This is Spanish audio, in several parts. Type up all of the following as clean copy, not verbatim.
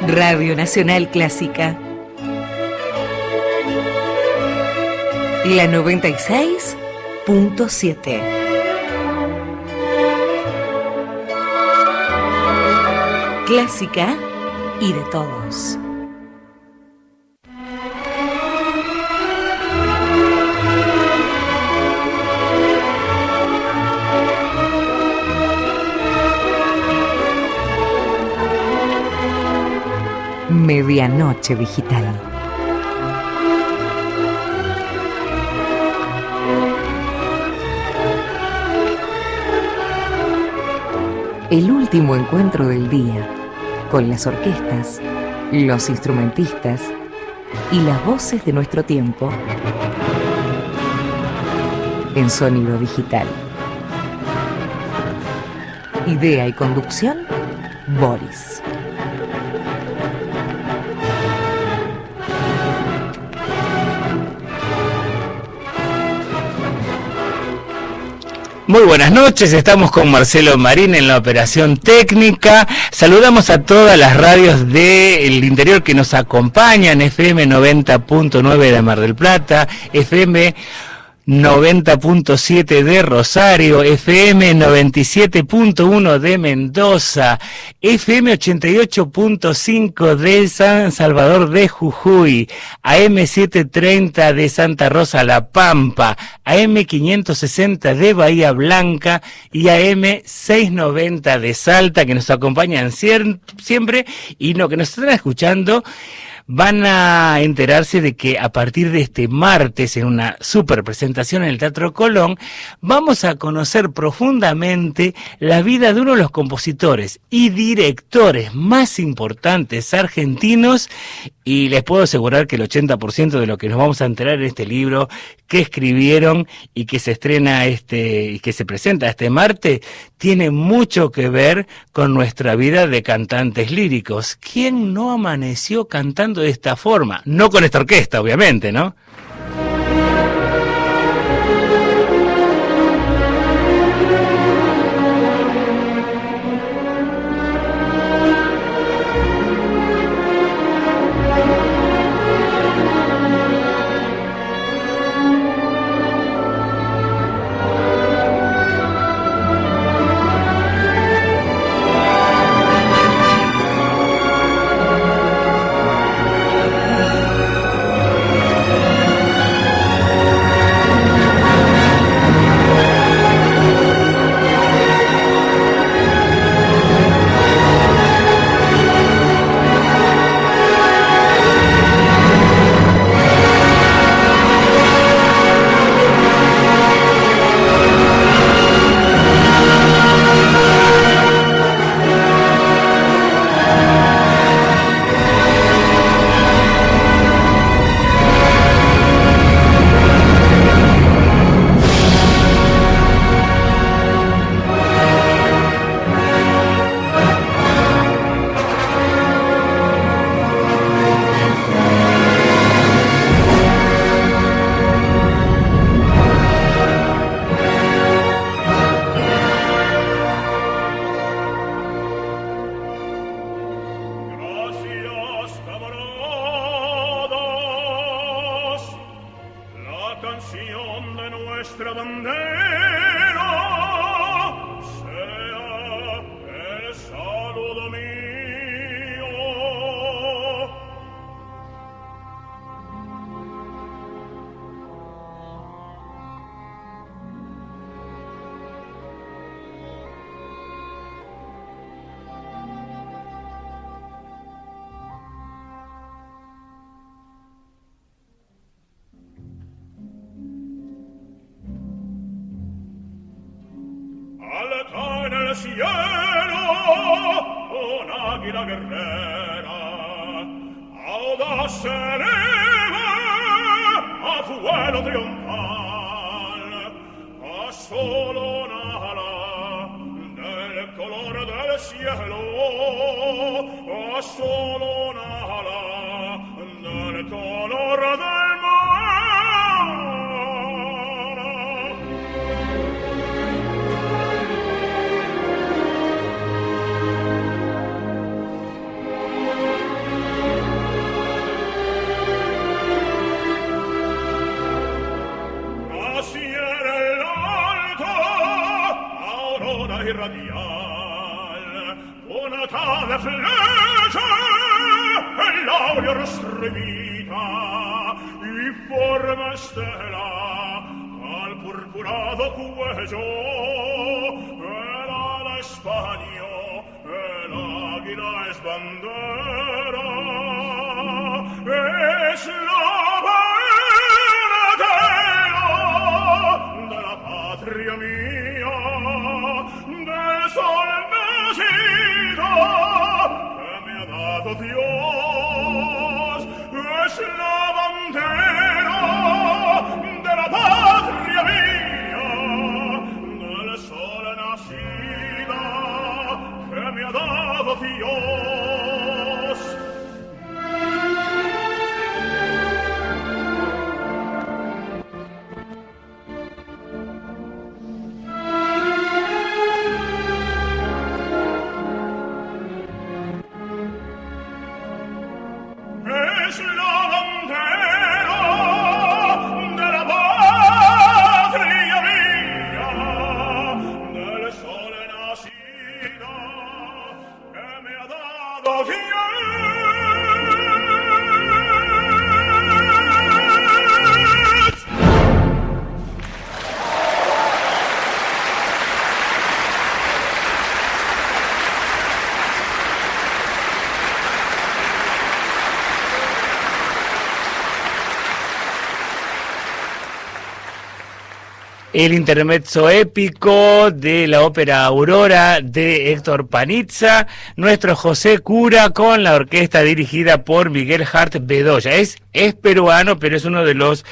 Radio Nacional Clásica. La 96.7. Clásica y de todos. Medianoche Digital. El último encuentro del día con las orquestas, los instrumentistas y las voces de nuestro tiempo en sonido digital. Idea y conducción, Boris. Muy buenas noches, estamos con Marcelo Marín en la operación técnica. Saludamos a todas las radios del interior que nos acompañan, FM 90.9 de Mar del Plata, FM 90.7 de Rosario, FM 97.1 de Mendoza, FM 88.5 de San Salvador de Jujuy, AM 730 de Santa Rosa La Pampa, AM 560 de Bahía Blanca y AM 690 de Salta, que nos acompañan siempre y lo que nos están escuchando van a enterarse de que a partir de este martes, en una super presentación en el Teatro Colón, vamos a conocer profundamente la vida de uno de los compositores y directores más importantes argentinos, y les puedo asegurar que el 80% de lo que nos vamos a enterar en este libro que escribieron y que se estrena y que se presenta este martes, tiene mucho que ver con nuestra vida de cantantes líricos. ¿Quién no amaneció cantando de esta forma? No con esta orquesta, obviamente, ¿no? imperial, una tale fleccia e l'aurea rostremita, in forma stella, al purpurado cuello, era la Spagna, e l'águila es bandera, es la bandera de la patria mía, del sol nacido que me ha dado Dios, es la bandera de la patria mía, del sol nacido que me ha dado Dios. Es la bandera de la patria mía, del sol nacido que me ha dado Dios. El intermezzo épico de la ópera Aurora de Héctor Panizza, nuestro José Cura con la orquesta dirigida por Miguel Hart Bedoya. Es peruano, pero es uno de los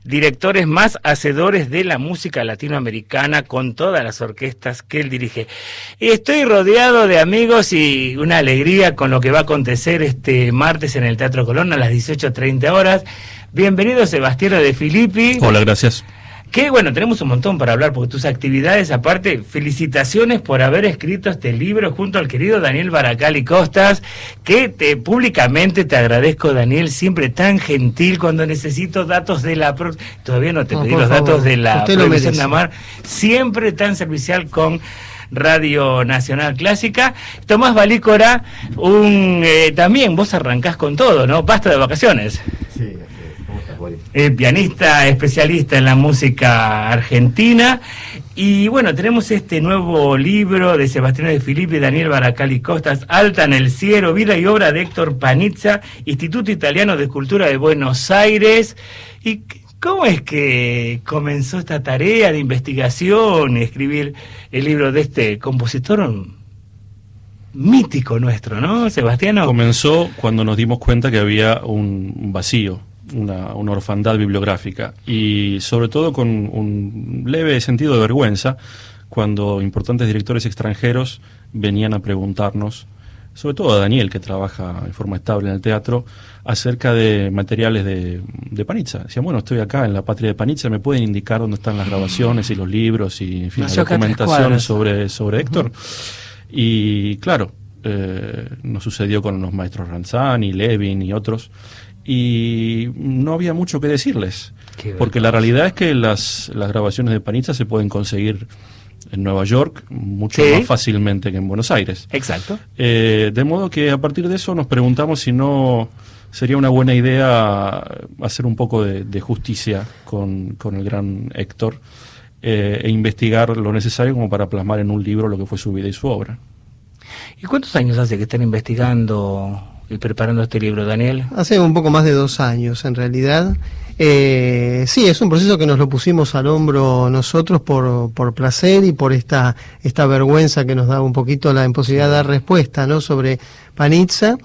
directores más hacedores de la música latinoamericana con todas las orquestas que él dirige. Estoy rodeado de amigos y una alegría con lo que va a acontecer este martes en el Teatro Colón a las 18:30 horas. Bienvenido Sebastiano De Filippi. Hola, gracias. Que bueno, tenemos un montón para hablar porque tus actividades, aparte, felicitaciones por haber escrito este libro junto al querido Daniel Baracali Costas, que públicamente te agradezco, Daniel, siempre tan gentil cuando necesito datos de la todavía no te pedí los datos de la Prohibición de Amar, siempre tan servicial con Radio Nacional Clásica. Tomás Balícora, también vos arrancás con todo, ¿no? Basta de vacaciones. Sí. Pianista especialista en la música argentina. Y bueno, tenemos este nuevo libro de Sebastiano De Filippi y Daniel Baracali Costas, Alta en el Cielo, vida y obra de Héctor Panizza, Instituto Italiano de Escultura de Buenos Aires. ¿Y cómo es que comenzó esta tarea de investigación y escribir el libro de este compositor mítico nuestro, ¿no, Sebastiano? Comenzó cuando nos dimos cuenta que había un vacío, una orfandad bibliográfica, y sobre todo con un leve sentido de vergüenza cuando importantes directores extranjeros venían a preguntarnos, sobre todo a Daniel, que trabaja en forma estable en el teatro, acerca de materiales de Panizza. Decían, bueno, estoy acá en la patria de Panizza, ¿me pueden indicar dónde están las grabaciones y los libros y, en fin, la documentación sobre Héctor? Y claro, nos sucedió con los maestros Ranzani, Levin y otros, y no había mucho que decirles, porque la realidad es que las grabaciones de Panizza se pueden conseguir en Nueva York mucho más fácilmente que en Buenos Aires. Exacto. De modo que a partir de eso nos preguntamos si no sería una buena idea hacer un poco de justicia con el gran Héctor e investigar lo necesario como para plasmar en un libro lo que fue su vida y su obra. ¿Y cuántos años hace que están investigando y preparando este libro, Daniel? Hace un poco más de 2 años, en realidad. Sí, es un proceso que nos lo pusimos al hombro nosotros por placer y por esta vergüenza que nos da un poquito la imposibilidad de dar respuesta, ¿no?, sobre Panizza.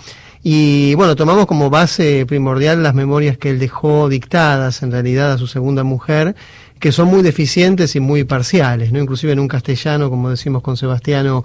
Y bueno, tomamos como base primordial las memorias que él dejó dictadas en realidad a su segunda mujer, que son muy deficientes y muy parciales, ¿no? Inclusive en un castellano, como decimos con Sebastiano,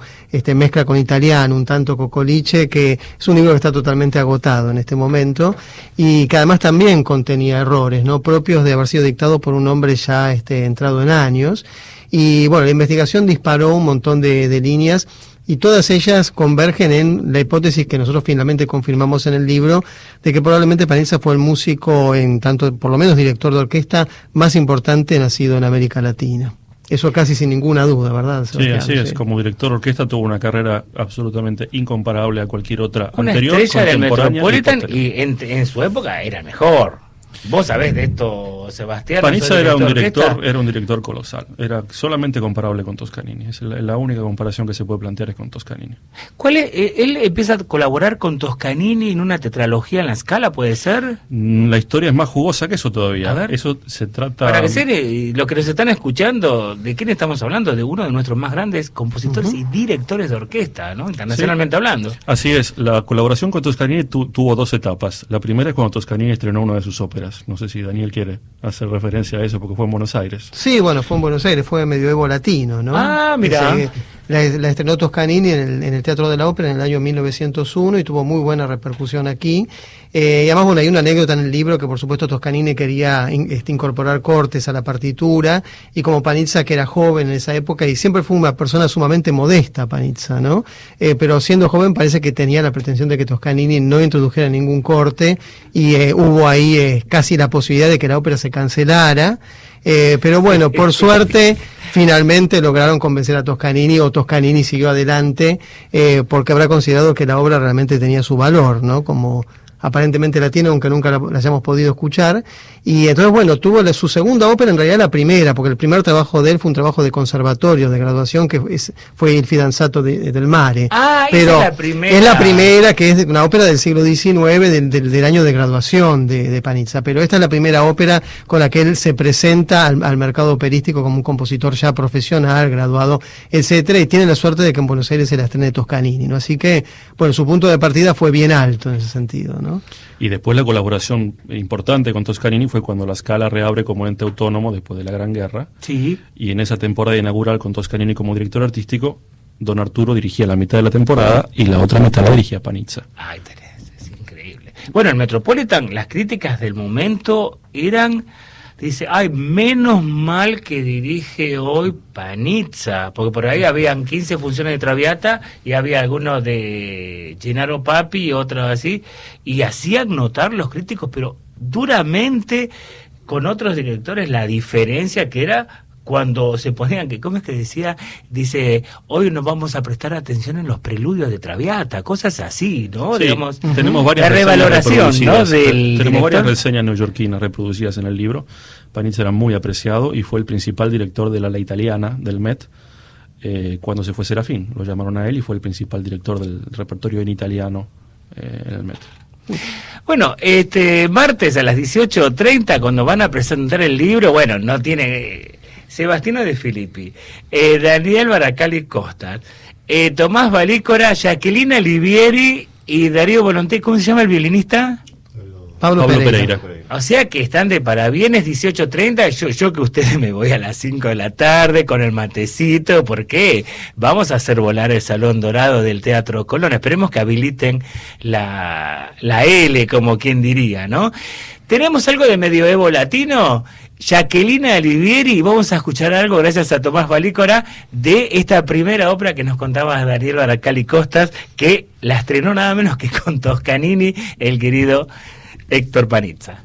mezcla con italiano, un tanto cocoliche, que es un libro que está totalmente agotado en este momento, y que además también contenía errores, ¿no?, propios de haber sido dictado por un hombre ya entrado en años. Y bueno, la investigación disparó un montón de líneas, y todas ellas convergen en la hipótesis que nosotros finalmente confirmamos en el libro, de que probablemente Panizza fue el músico, en tanto, por lo menos director de orquesta, más importante nacido en América Latina. Eso casi sin ninguna duda, ¿verdad, Sí, Sebastián? así es. Como director de orquesta tuvo una carrera absolutamente incomparable a cualquier otra Una anterior, estrella del contemporánea y Metropolitan posterior. y en su época era el mejor. Vos sabés de esto, Sebastián. Panizza ¿sos era orquesta? un director colosal. Era solamente comparable con Toscanini. Es la única comparación que se puede plantear es con Toscanini. ¿Cuál es? Él empieza a colaborar con Toscanini en una tetralogía en La Scala, ¿puede ser? La historia es más jugosa que eso todavía. A ver. Eso se trata... Para que sean los que nos están escuchando, ¿de quién estamos hablando? De uno de nuestros más grandes compositores y directores de orquesta, ¿no? Internacionalmente hablando. Así es, la colaboración con Toscanini tuvo dos etapas. La primera es cuando Toscanini estrenó una de sus óperas. No sé si Daniel quiere hacer referencia a eso porque fue en Buenos Aires. Sí, bueno, fue en Buenos Aires, fue Medioevo Latino, ¿no? Ah, mirá. La estrenó Toscanini en el Teatro de la Ópera en el año 1901 y tuvo muy buena repercusión aquí. Y además, bueno, hay una anécdota en el libro que por supuesto Toscanini quería incorporar cortes a la partitura, y como Panizza, que era joven en esa época y siempre fue una persona sumamente modesta, Panizza, ¿no? Pero siendo joven parece que tenía la pretensión de que Toscanini no introdujera ningún corte, y hubo ahí casi la posibilidad de que la ópera se cancelara. Pero bueno, por suerte finalmente lograron convencer a Toscanini, o Toscanini siguió adelante, porque habrá considerado que la obra realmente tenía su valor, ¿no? Como aparentemente la tiene, aunque nunca la hayamos podido escuchar. Y entonces, bueno, tuvo su segunda ópera, en realidad la primera, porque el primer trabajo de él fue un trabajo de conservatorio, de graduación, que fue Il Fidanzato del Mare. Ah, pero esa es la primera. es la primera, que es una ópera del siglo XIX, del año de graduación de Panizza. Pero esta es la primera ópera con la que él se presenta al mercado operístico como un compositor ya profesional, graduado, etcétera, y tiene la suerte de que en Buenos Aires se la estrene Toscanini, ¿no? Así que, bueno, su punto de partida fue bien alto en ese sentido, ¿no? Y después la colaboración importante con Toscanini fue cuando la Scala reabre como ente autónomo después de la Gran Guerra. Sí. Y en esa temporada inaugural con Toscanini como director artístico, don Arturo dirigía la mitad de la temporada y la otra mitad la dirigía Panizza. Ay, Teresa, es increíble. Bueno, el Metropolitan, las críticas del momento eran, dice, ay, menos mal que dirige hoy Panizza, porque por ahí habían 15 funciones de Traviata y había algunos de Gennaro Papi y otros así, y hacían notar los críticos, pero duramente, con otros directores, la diferencia que era cuando se ponían, que ¿cómo es que decía? Dice, hoy nos vamos a prestar atención en los preludios de Traviata, cosas así, ¿no? Sí, Digamos, tenemos varias la reseñas revaloración, ¿no? reproducidas. Del Tenemos director. varias reseñas neoyorquinas reproducidas en el libro. Panizza era muy apreciado y fue el principal director de la Italiana, del Met, cuando se fue Serafín. Lo llamaron a él y fue el principal director del repertorio en italiano en el Met. Bueno, martes a las 18:30, cuando van a presentar el libro, bueno, no tiene Sebastiano De Filippi, Daniel Baracali Costas, Tomás Valícora, Jacqueline Alivieri y Darío Volonté. ¿Cómo se llama el violinista? Pablo Pereira. O sea que están de parabienes, 18:30. Yo que ustedes me voy a las 5 de la tarde con el matecito, porque vamos a hacer volar el Salón Dorado del Teatro Colón. Esperemos que habiliten la L, como quien diría, ¿no? ¿Tenemos algo de medioevo latino? Jacqueline Alivieri, y vamos a escuchar algo, gracias a Tomás Valícora, de esta primera ópera que nos contaba Daniel Baracali Costas, que la estrenó nada menos que con Toscanini, el querido Héctor Panizza.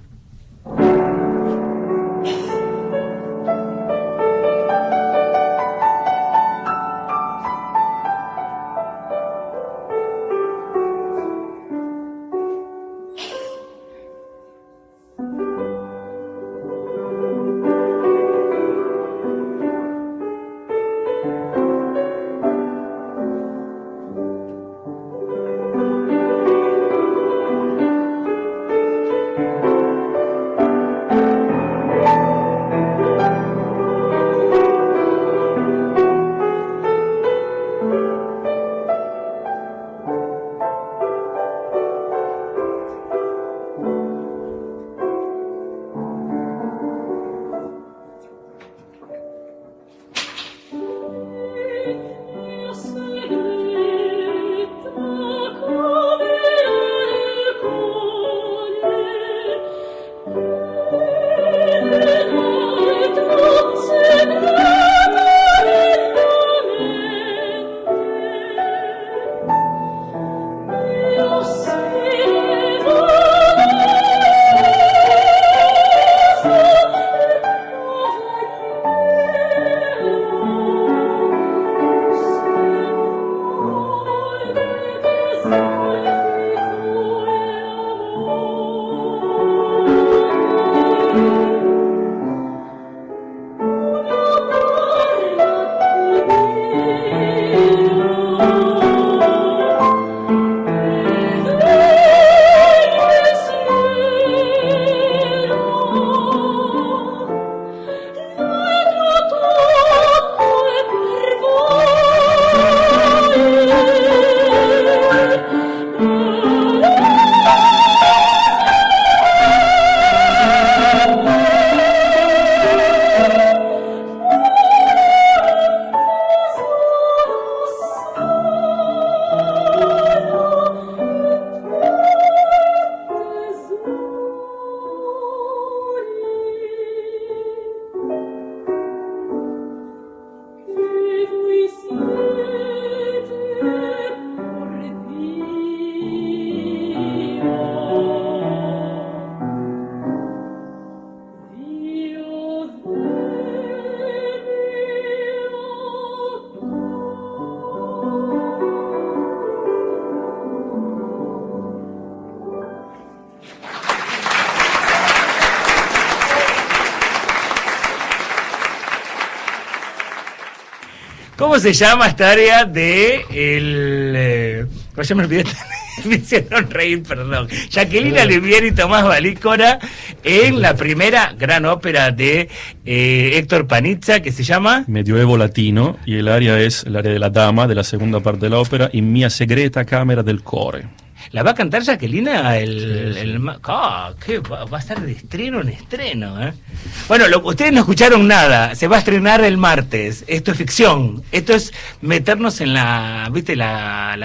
¿Cómo se llama esta área de el... ya me olvidé, me hicieron reír, perdón. Jacqueline Olivier y Tomás Valícora en la primera gran ópera de Héctor Panizza, que se llama Medioevo Latino, y el área es el área de la dama, de la segunda parte de la ópera, In mia segreta camera del core. ¿La va a cantar Jacqueline? ¿Qué va a estar de estreno en estreno? Bueno, ustedes no escucharon nada. Se va a estrenar el martes. Esto es ficción. Esto es meternos en la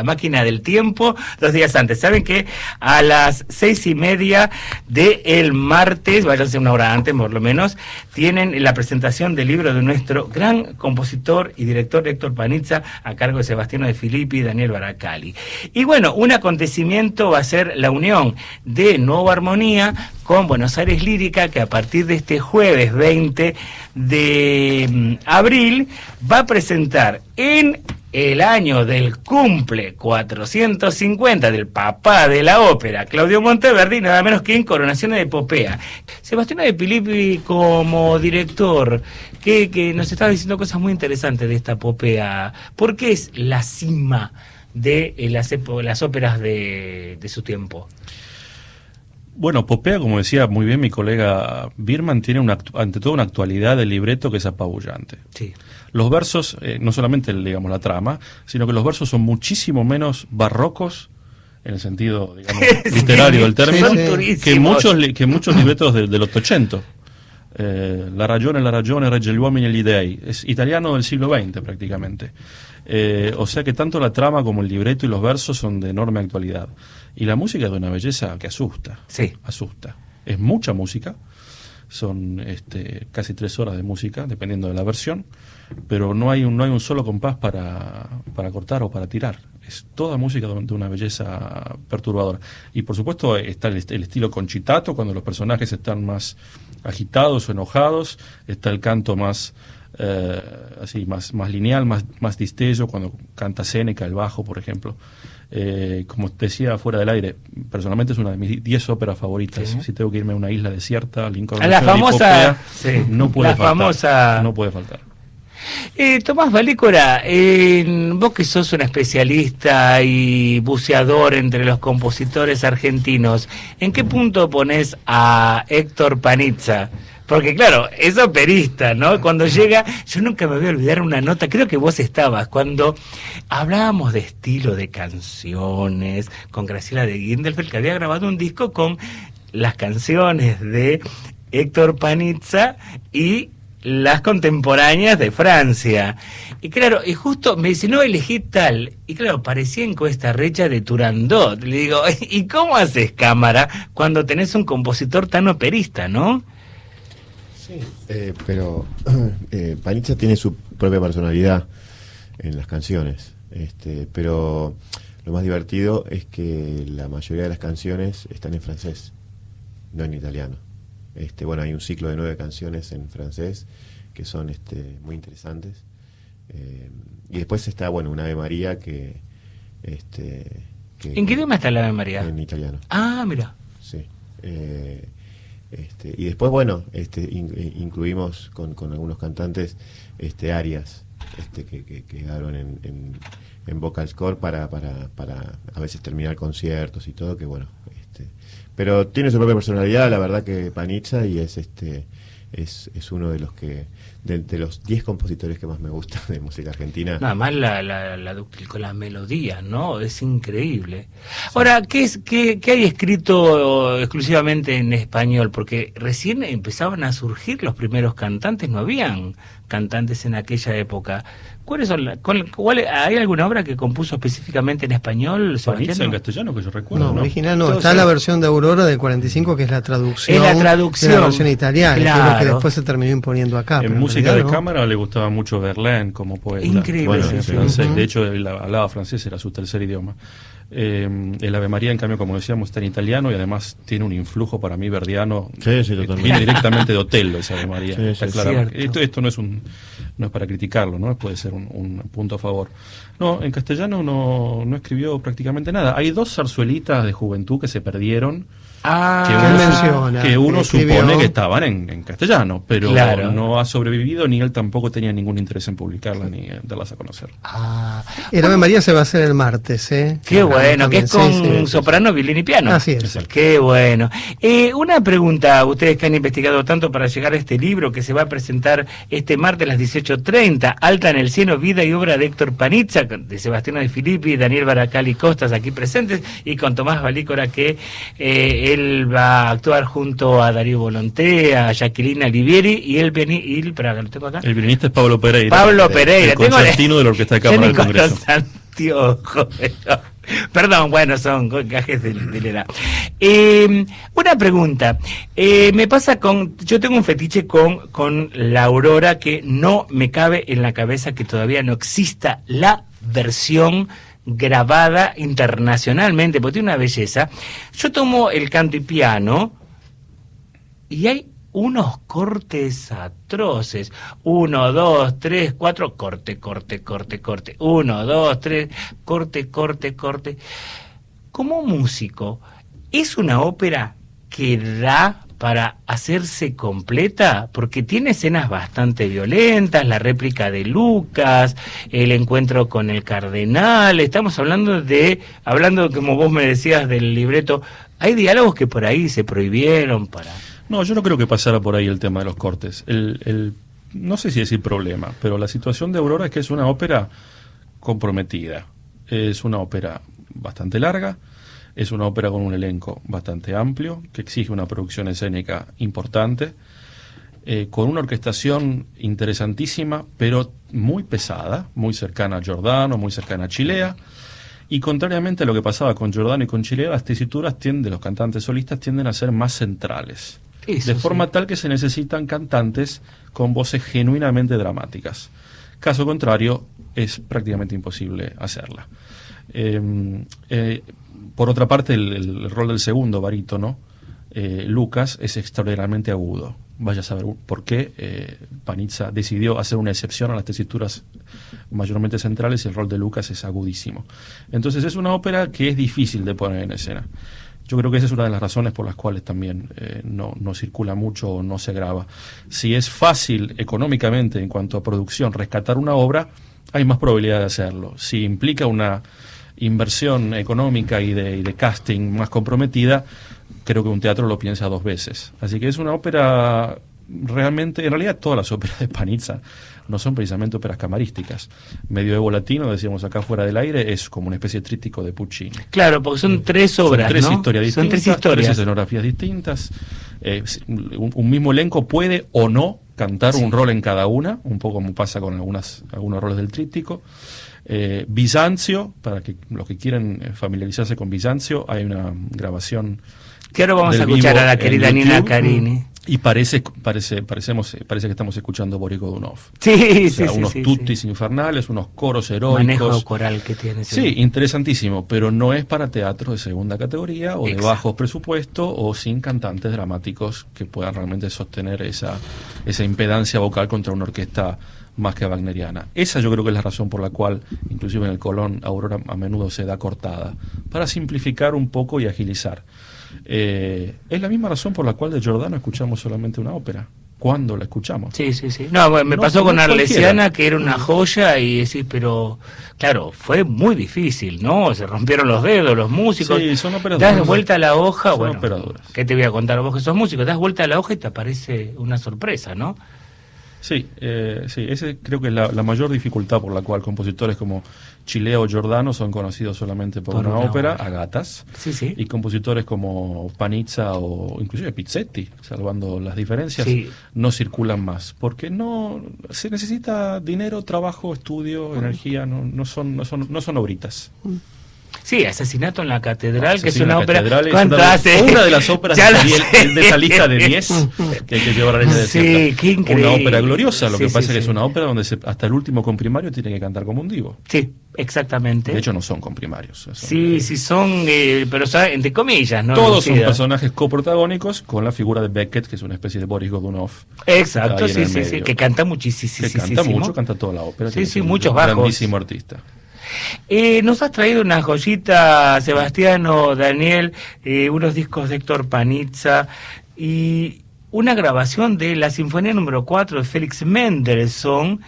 máquina del tiempo 2 días antes. ¿Saben que a las 6:30 del martes, váyanse una hora antes por lo menos, tienen la presentación del libro de nuestro gran compositor y director Héctor Panizza, a cargo de Sebastiano de Filippi y Daniel Baracali? Y bueno, un acontecimiento va a ser la unión de Nuevo Armonía con Buenos Aires Lírica, que a partir de este jueves 20 de abril va a presentar en el año del cumple 450 del papá de la ópera, Claudio Monteverdi, nada menos que en Coronación de Epopea. Sebastiano de Filippi como director, que nos estaba diciendo cosas muy interesantes de esta epopea. ¿Por qué es la cima de las óperas de su tiempo? Bueno, Popea, como decía muy bien mi colega Birman, tiene ante todo una actualidad del libreto que es apabullante. Sí. Los versos, no solamente digamos la trama, sino que los versos son muchísimo menos barrocos, en el sentido, digamos, literario del término, que muchos libretos del Ottocento. La ragione regge gli uomini e gli dei, es italiano del siglo XX prácticamente. O sea que tanto la trama como el libreto y los versos son de enorme actualidad. Y la música es de una belleza que asusta. Sí. Asusta. Es mucha música. Son casi 3 horas de música, dependiendo de la versión. Pero no hay un solo compás para cortar o para tirar. Es toda música de una belleza perturbadora. Y por supuesto está el estilo concitato, cuando los personajes están más agitados o enojados. Está el canto más más lineal, más distello, cuando canta Séneca, el bajo, por ejemplo. Como te decía fuera del aire, personalmente es una de mis 10 óperas favoritas. Sí. Si tengo que irme a una isla desierta, Lincoln, a la famosa, no puede faltar. No puede faltar. Tomás Valícora, vos que sos un especialista y buceador entre los compositores argentinos, ¿en qué punto ponés a Héctor Panizza? Porque claro, es operista, ¿no? Cuando llega, yo nunca me voy a olvidar una nota, creo que vos estabas, cuando hablábamos de estilo de canciones, con Graciela de Guindelfeld, que había grabado un disco con las canciones de Héctor Panizza y las contemporáneas de Francia. Y claro, y justo me dice, no, elegí tal. Y claro, parecía Encuesta Recha de Turandot. Le digo, ¿y cómo haces cámara cuando tenés un compositor tan operista, no? Sí, pero Panizza tiene su propia personalidad en las canciones, pero lo más divertido es que la mayoría de las canciones están en francés, no en italiano. Bueno, hay un ciclo de 9 canciones en francés que son muy interesantes, y después está, bueno, un Ave María que ¿En qué idioma está el Ave María? En italiano. Ah, mira. Sí. Y después, bueno, incluimos con algunos cantantes arias que quedaron en vocal score para a veces terminar conciertos y todo, que bueno, pero tiene su propia personalidad, la verdad, que Panizza, y es uno de los que de los 10 compositores que más me gustan de música argentina. Nada más con la melodía, ¿no? Es increíble. Ahora, ¿qué hay escrito exclusivamente en español? Porque recién empezaban a surgir los primeros cantantes, no habían cantantes en aquella época. ¿Cuáles son ¿hay alguna obra que compuso específicamente en español, Sebastián? Panizza en castellano, que yo recuerdo, No, ¿no? original no. Entonces, está la versión de Aurora del 45, que es la traducción. Es la traducción. De la versión italiana, que es lo que Claro. después se terminó imponiendo acá. En pero música realidad de no. cámara le gustaba mucho Verlaine como poeta. Increíble, Bueno, sí, en sí. francés. Ujú. De hecho, él hablaba francés, era su tercer idioma. El Ave María, en cambio, como decíamos, está en italiano, y además tiene un influjo para mí verdiano. Sí, totalmente. Viene directamente de Otello, esa Ave María. Sí, Está sí, claro. cierto. Esto no es para criticarlo, ¿no? Puede ser un punto a favor. No, en castellano no escribió prácticamente nada. Hay 2 zarzuelitas de juventud que se perdieron, Ah, Que él menciona, que uno escribió. supone que estaban en castellano, pero Claro. no ha sobrevivido, ni él tampoco tenía ningún interés en publicarlas ni en darlas a conocer. Ah, El Ave María se va a hacer el martes, ¿eh? qué bueno, que También, es con sí. soprano, violín y piano. Así es. Exacto. Qué bueno. Una pregunta, ustedes que han investigado tanto para llegar a este libro que se va a presentar este martes a las 18:30, Alta en el cielo, vida y obra de Héctor Panizza, de Sebastiano De Filippi, Daniel Baracali Costas aquí presentes, y con Tomás Valícora, que él va a actuar junto a Darío Volonté, a Jacqueline Alivieri, y para que lo tengo acá. El violinista es Pablo Pereira. Pablo Pereira. El concertino de la Orquesta de Yo Cámara ni del con Congreso. los anteojos, pero- Perdón, bueno, son gajes de la edad. Una pregunta. Me pasa yo tengo un fetiche con la Aurora, que no me cabe en la cabeza que todavía no exista la versión grabada internacionalmente, porque tiene una belleza. Yo tomo el canto y piano y hay unos cortes atroces. 1, 2, 3, 4, corte. 1, 2, 3, corte. Como músico, ¿es una ópera que da para hacerse completa? Porque tiene escenas bastante violentas, la réplica de Lucas, el encuentro con el cardenal. Estamos hablando como vos me decías del libreto, hay diálogos que por ahí se prohibieron para... No, yo no creo que pasara por ahí el tema de los cortes. No sé si decir problema, pero la situación de Aurora es que es una ópera comprometida. Es una ópera bastante larga, es una ópera con un elenco bastante amplio, que exige una producción escénica importante, con una orquestación interesantísima, pero muy pesada, muy cercana a Giordano, muy cercana a Chilea. Y contrariamente a lo que pasaba con Giordano y con Chilea, las tesituras de los cantantes solistas tienden a ser más centrales. Eso De forma sí. tal que se necesitan cantantes con voces genuinamente dramáticas. Caso contrario, es prácticamente imposible hacerla. Por otra parte, el rol del segundo barítono, Lucas, es extraordinariamente agudo. Vaya a saber por qué Panizza decidió hacer una excepción a las tesituras mayormente centrales, y el rol de Lucas es agudísimo. Entonces es una ópera que es difícil de poner en escena. Yo creo que esa es una de las razones por las cuales también no circula mucho o no se graba. Si es fácil económicamente en cuanto a producción rescatar una obra, hay más probabilidad de hacerlo. Si implica una inversión económica y de casting más comprometida, creo que un teatro lo piensa 2 veces. Así que es una ópera realmente, en realidad todas las óperas de Panizza no son precisamente óperas camarísticas. Medioevo latino, decíamos acá fuera del aire, es como una especie de tríptico de Puccini. Claro, porque son 3 obras, Son 3 ¿no? historias distintas, Son 3 historias. 3 escenografías distintas. Un mismo elenco puede o no cantar un rol en cada una, un poco como pasa con algunos roles del tríptico. Bizancio, para que los que quieren familiarizarse con Bizancio, hay una grabación Que ahora vamos del a escuchar vivo a la en querida YouTube. Nina Carini. Y parece que estamos escuchando Boris Godunov. Sí, O sea, sí, unos sí, tutis sí. infernales, unos coros Manejo heroicos. coral que tiene. Sí, interesantísimo, pero no es para teatro de segunda categoría o de Exacto. bajo presupuesto o sin cantantes dramáticos que puedan realmente sostener esa impedancia vocal contra una orquesta más que wagneriana. Esa yo creo que es la razón por la cual, inclusive en el Colón, Aurora a menudo se da cortada, para simplificar un poco y agilizar. Es la misma razón por la cual de Giordano escuchamos solamente una ópera. ¿Cuándo la escuchamos? Sí. No, bueno, me pasó con Arlesiana, que era una joya, y decís, pero claro, fue muy difícil, ¿no? Se rompieron los dedos los músicos. Sí, son óperas das duras. vuelta a la hoja, Son bueno, óperas duras. ¿qué te voy a contar vos que sos músico? Das vuelta a la hoja y te aparece una sorpresa, ¿no? Sí, ese creo que es la mayor dificultad por la cual compositores como Chileo o Giordano son conocidos solamente por una ópera, a gatas, Sí. y compositores como Panizza o inclusive Pizzetti, salvando las diferencias, Sí. no circulan más, porque no se necesita dinero, trabajo, estudio, energía, no son obritas. Sí, Asesinato en la Catedral, que es Asesino una en la ópera. Catedral es ¿Cuánto una hace? una de las óperas Ya lo de sé. esa lista de 10 que hay que llevar a la línea de Sí, qué increíble. Una ópera gloriosa, lo Sí, que pasa sí, es que sí. es una ópera donde hasta el último comprimario tiene que cantar como un divo. Sí, exactamente. De hecho, no son comprimarios. Son, Sí, son, pero son entre comillas, ¿no? todos son Reducidas. personajes coprotagónicos con la figura de Beckett, que es una especie de Boris Godunov. Exacto, ahí en el sí, medio. que canta muchísimo. Que canta mucho, canta toda la ópera. Sí, tiene sí, que ser muchos un bajos. grandísimo artista. Nos has traído una joyita, Sebastiano, Daniel, unos discos de Héctor Panizza y una grabación de la Sinfonía número 4 de Félix Mendelssohn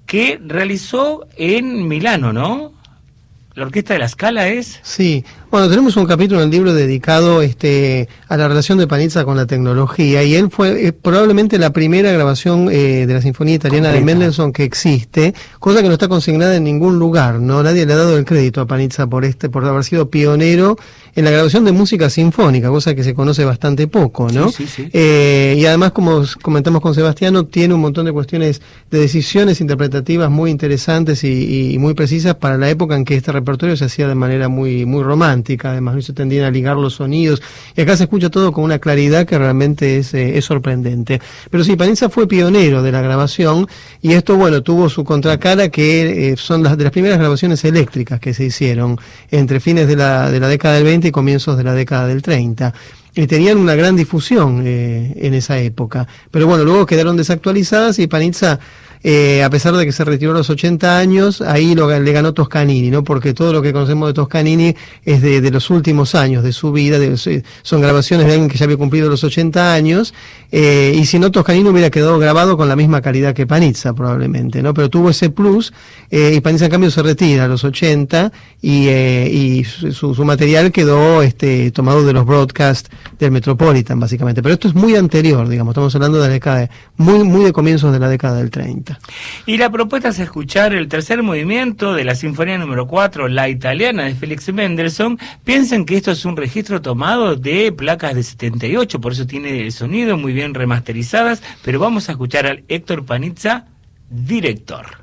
que realizó en Milano, ¿no? ¿La Orquesta de la Scala es? Sí, bueno, tenemos un capítulo en el libro dedicado a la relación de Panizza con la tecnología, y él fue probablemente la primera grabación de la Sinfonía Italiana Completa. de Mendelssohn que existe, cosa que no está consignada en ningún lugar, ¿no? Nadie le ha dado el crédito a Panizza por por haber sido pionero en la grabación de música sinfónica, cosa que se conoce bastante poco, ¿no? Sí. Y además, como comentamos con Sebastiano, tiene un montón de cuestiones de decisiones interpretativas muy interesantes y muy precisas para la época en que este repertorio se hacía de manera muy romántica. Además, no se tendían a ligar los sonidos, y acá se escucha todo con una claridad que realmente es sorprendente. Pero sí, Panizza fue pionero de la grabación, y esto, bueno, tuvo su contracara, que son de las primeras grabaciones eléctricas que se hicieron entre fines de la década del 20 y comienzos de la década del 30. Y tenían una gran difusión en esa época. Pero bueno, luego quedaron desactualizadas, y Panizza, a pesar de que se retiró a los 80 años, ahí le ganó Toscanini, ¿no? Porque todo lo que conocemos de Toscanini es de los últimos años de su vida, son grabaciones de alguien que ya había cumplido los 80 años, y si no, Toscanini hubiera quedado grabado con la misma calidad que Panizza, probablemente, ¿no? Pero tuvo ese plus, y Panizza en cambio se retira a los 80, y su material quedó tomado de los broadcasts del Metropolitan, básicamente. Pero esto es muy anterior, digamos, estamos hablando de la década, muy de comienzos de la década del 30. Y la propuesta es escuchar el tercer movimiento de la Sinfonía número 4, la italiana de Félix Mendelssohn. Piensen que esto es un registro tomado de placas de 78, por eso tiene el sonido muy bien remasterizadas, pero vamos a escuchar al Héctor Panizza, director.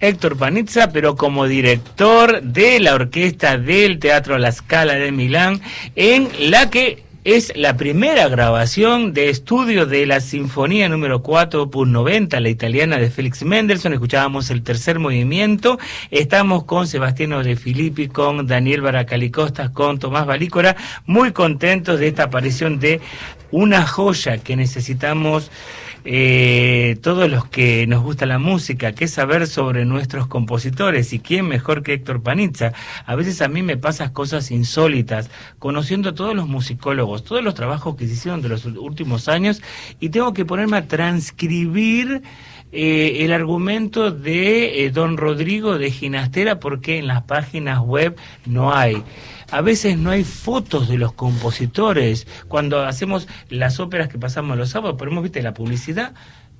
Héctor Panizza, pero como director de la orquesta del Teatro La Scala de Milán, en la que es la primera grabación de estudio de la Sinfonía número 4, opus 90, la italiana de Félix Mendelssohn. Escuchábamos el tercer movimiento. Estamos con Sebastiano De Filippi, con Daniel Baracali-Costas, con Tomás Valícora, muy contentos de esta aparición de una joya que necesitamos todos los que nos gusta la música, que es saber sobre nuestros compositores, y quién mejor que Héctor Panizza. A veces a mí me pasan cosas insólitas, conociendo a todos los musicólogos, todos los trabajos que se hicieron de los últimos años, y tengo que ponerme a transcribir el argumento de Don Rodrigo de Ginastera, porque en las páginas web no hay. A veces no hay fotos de los compositores. Cuando hacemos las óperas que pasamos los sábados, ponemos, viste, la publicidad,